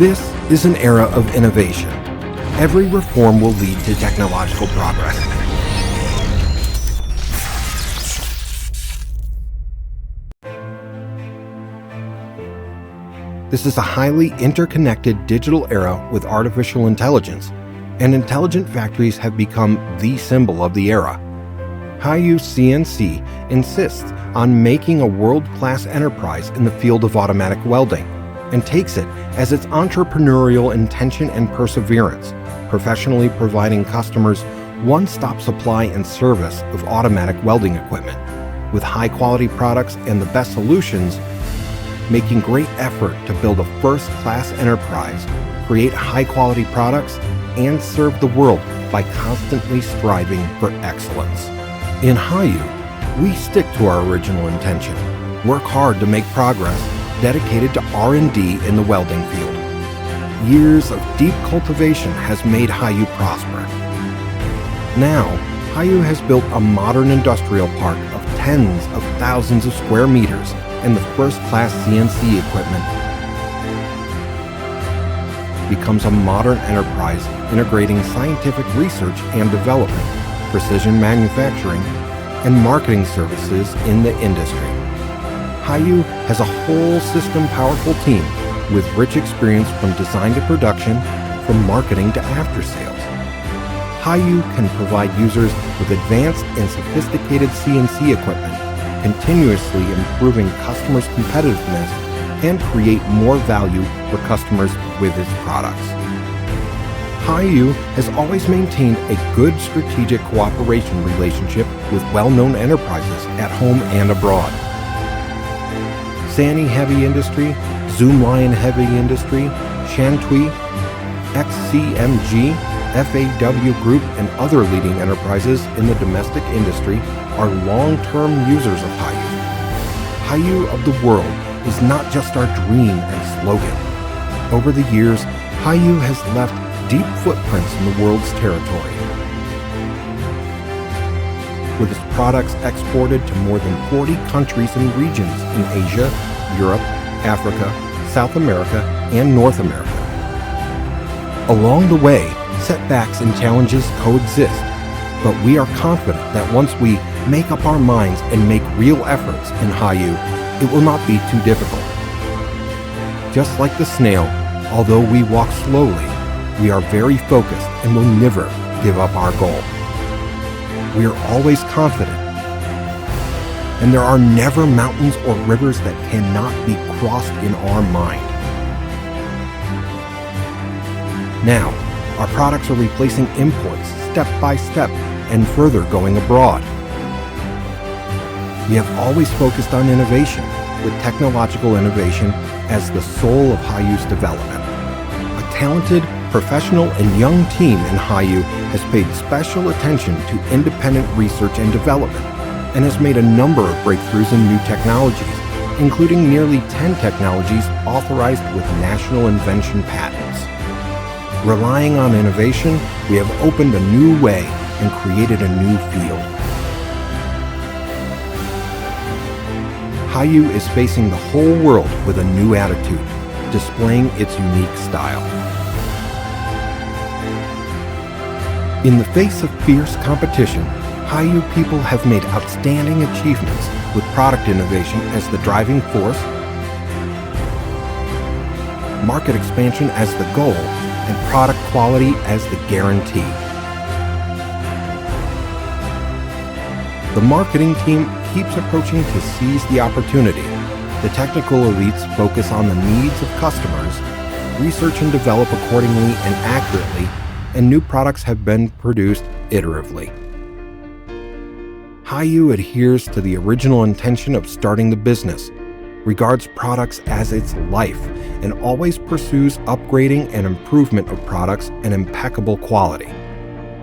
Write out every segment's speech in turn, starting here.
This is an era of innovation. Every reform will lead to technological progress. This is a highly interconnected digital era with artificial intelligence, and intelligent factories have become the symbol of the era. Haoyu CNC insists on making a world-class enterprise in the field of automatic welding, and takes it as its entrepreneurial intention and perseverance, professionally providing customers one-stop supply and service of automatic welding equipment, with high-quality products and the best solutions, making great effort to build a first-class enterprise, create high-quality products, and serve the world by constantly striving for excellence. In Haoyu, we stick to our original intention, work hard to make progress, dedicated to R&D in the welding field. Years of deep cultivation has made Haoyu prosper. Now, Haoyu has built a modern industrial park of tens of thousands of square meters and the first-class CNC equipment becomes a modern enterprise integrating scientific research and development, precision manufacturing, and marketing services in the industry. Haoyu has a whole system powerful team with rich experience from design to production, from marketing to after sales. Haoyu can provide users with advanced and sophisticated CNC equipment, continuously improving customers' competitiveness and create more value for customers with its products. Haoyu has always maintained a good strategic cooperation relationship with well-known enterprises at home and abroad. Sany Heavy Industry, Zoomlion Heavy Industry, Shantui, XCMG, FAW Group, and other leading enterprises in the domestic industry are long-term users of Haoyu. Haoyu of the world is not just our dream and slogan. Over the years, Haoyu has left deep footprints in the world's territory, with its products exported to more than 40 countries and regions in Asia, Europe, Africa, South America, and North America. Along the way, setbacks and challenges coexist, but we are confident that once we make up our minds and make real efforts in Haoyu, it will not be too difficult. Just like the snail, although we walk slowly, we are very focused and will never give up our goal. We are always confident, and there are never mountains or rivers that cannot be crossed in our mind. Now, our products are replacing imports step by step and further going abroad. We have always focused on innovation, with technological innovation as the soul of Haoyu's development. A talented, professional, and young team in Haoyu has paid special attention to independent research and development and has made a number of breakthroughs in new technologies, including nearly 10 technologies authorized with national invention patents. Relying on innovation, we have opened a new way and created a new field. Haoyu is facing the whole world with a new attitude, displaying its unique style. In the face of fierce competition, Haoyu people have made outstanding achievements with product innovation as the driving force, market expansion as the goal, and product quality as the guarantee. The marketing team keeps approaching to seize the opportunity. The technical elites focus on the needs of customers, research and develop accordingly and accurately, and new products have been produced iteratively. Haoyu adheres to the original intention of starting the business, regards products as its life, and always pursues upgrading and improvement of products and impeccable quality.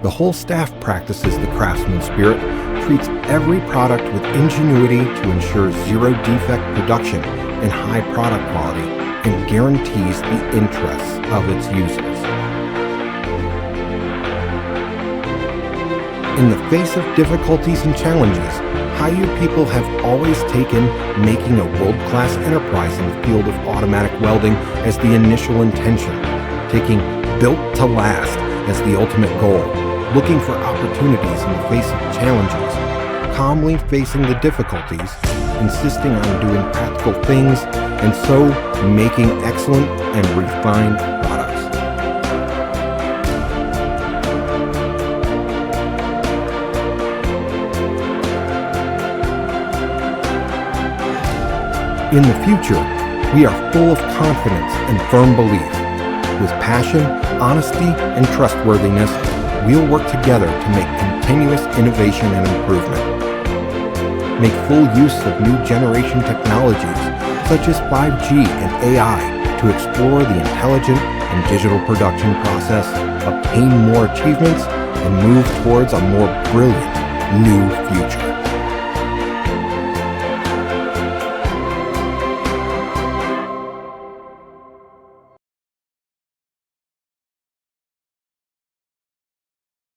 The whole staff practices the craftsman spirit, treats every product with ingenuity to ensure zero-defect production and high product quality, and guarantees the interests of its users. In the face of difficulties and challenges, Haoyu people have always taken making a world-class enterprise in the field of automatic welding as the initial intention, taking built to last as the ultimate goal, looking for opportunities in the face of challenges, calmly facing the difficulties, insisting on doing practical things, and so making excellent and refined products. In the future, we are full of confidence and firm belief. With passion, honesty, and trustworthiness, we'll work together to make continuous innovation and improvement. Make full use of new generation technologies such as 5G and AI to explore the intelligent and digital production process, obtain more achievements, and move towards a more brilliant new future.